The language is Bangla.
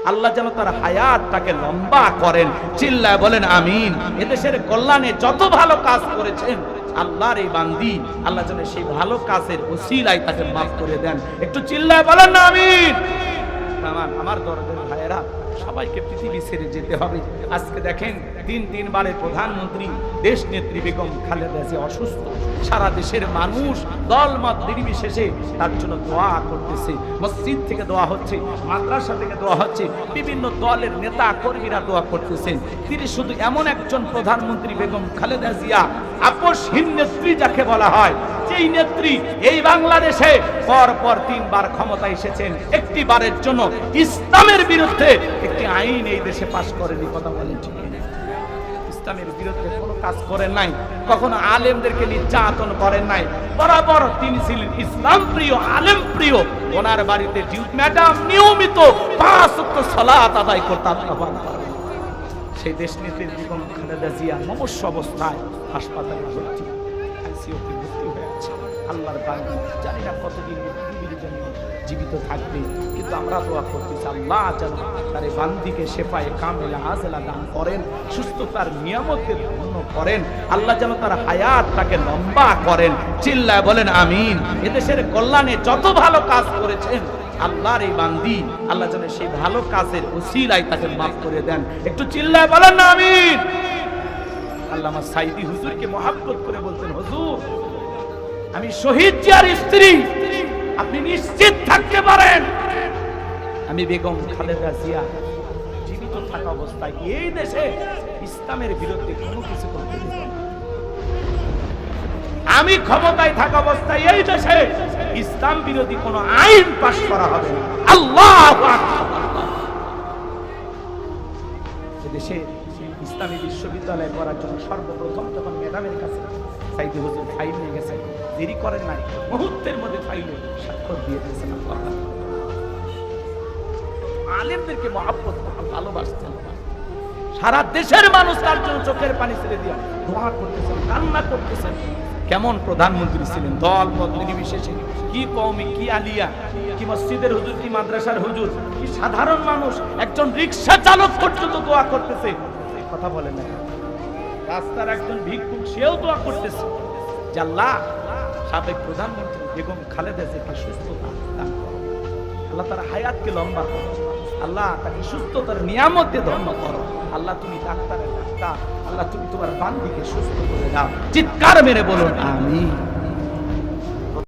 আল্লাহ যেন তার হায়াতটাকে লম্বা করেন, চিল্লায় বলেন আমিন। এদেশের কল্যাণে যত ভালো কাজ করেছেন আল্লাহর এই বান্দি, আল্লাহ যেন সেই ভালো কাজের ওসিলায় তাকে মাফ করে দেন। একটু চিল্লায় বলেন না আমিন। আমার দরদের ভাইয়েরা, সবাইকে পৃথিবী ছেড়ে যেতে হবে। আজকে দেখেন তিনবারের প্রধানমন্ত্রী দেশ নেত্রী বেগম খালেদা জিয়া অসুস্থ। সারা দেশের মানুষ দলমত নির্বিশেষে তার জন্য দোয়া করতেছে। মসজিদ থেকে দোয়া হচ্ছে, মাদ্রাসা থেকে দোয়া হচ্ছে, বিভিন্ন দলের নেতা কর্মীরা দোয়া করতেছেন। তিনি শুধু এমন একজন প্রধানমন্ত্রী বেগম খালেদা জিয়া, আপসহীন নেত্রী যাকে বলা হয়, যেই নেত্রী এই বাংলাদেশে পরপর 3 বার ক্ষমতায় এসেছেন, একটি বারের জন্য ইসলামের বিরুদ্ধে একটি আইন এই দেশে পাশ করেনি। কথা বলেন ঠিক না? ইসলামের বিরুদ্ধে কোনো কাজ করেন নাই, কখনো আলেমদেরকে নির্যাতন করেন নাই। বরাবর তিনি ছিলেন ইসলাম প্রিয়, আলেম প্রিয়। ওনার বাড়িতে ম্যাডাম নিয়মিত 5 ওয়াক্ত সালাত আদায় করতেন। সেই দেশ নেত্রী বেগম খালেদা জিয়া মুমূর্ষ অবস্থায় হাসপাতালে ভর্তি, আইসিইউতে ভর্তি হয়ে আছে। আল্লাহর বান্দী, জানি না কতদিন পৃথিবীর জন্য জীবিত থাকবে, কিন্তু আমরা দোয়া করতেছি আল্লাহ যেন তার এই বান্দিকে শেফায়ে কামেলা আজলা দান করেন, সুস্থতার নিয়ামতের পূর্ণ করেন। আল্লাহ যেন তার হায়াতটাকে লম্বা করেন, চিল্লায় বলেন আমিন। এদেশের কল্যাণে যত ভালো কাজ করেছেন আল্লাহর এই বান্দি, আল্লাহ যেন সেই ভালো কাজের ওসিলায় তাকে মাফ করে দেন। একটু চিল্লায় বলেন না আমিন। আল্লামা সাইদি হুজুরকে মহব্বত করে বলতেন, হুজুর আমি শহীদ জিয়ার স্ত্রী, আপনি নিশ্চিত থাকতে পারেন আমি বেগম খালেদা জিয়া জীবিত থাকা অবস্থায় এই দেশে ইসলামের বিরুদ্ধে কোনো কিছু করতে দেব না। আমি ক্ষমতায় থাকা অবস্থায় এই দেশে ইসলাম বিরোধী কোনো আইন পাস করা হবে না। আল্লাহু আকবার। দেশে ইসলামী বিশ্ববিদ্যালয় করার জন্য সর্বপ্রথম যখন ম্যাডামের কাছে সাইদি হুজুর ফাইল নিয়ে গেছেন, দেরি করেন নাই, মুহূর্তের মধ্যে ফাইলে স্বাক্ষর দিয়ে দিয়েছেন। আলেমদেরকে মহব্বত করতে ভালোবাসতেন। সারা দেশের মানুষ তার জন্য চোখের পানি ছেড়ে দিয়ে দোয়া করতেছেন, কান্না করতেছেন। কেমন প্রধানমন্ত্রী ছিলেন, দল মত নির্বিশেষে, কি কওমি, কি আলিয়া, কি মসজিদের হুজুর, কি মাদ্রাসার হুজুর, কি সাধারণ মানুষ, একজন রিকশা চালক পর্যন্ত দোয়া করতেছে। কথা বলেন না, রাস্তার একজন ভিক্ষুক সেও দোয়া করতেছে যে আল্লাহ সাবেক প্রধানমন্ত্রী বেগম খালেদা জিয়াকে সুস্থতা দান করো, আল্লাহ তার হায়াতকে লম্বা করো, আল্লাহ তাকে সুস্থতার নিয়ামতে ধন্য করো। আল্লাহ তুমি ডাক্তারের ডাক্তার, আল্লাহ তুমি তোমার বান্দিকে সুস্থ করে দাও। চিৎকার মেরে বলুন আমিন।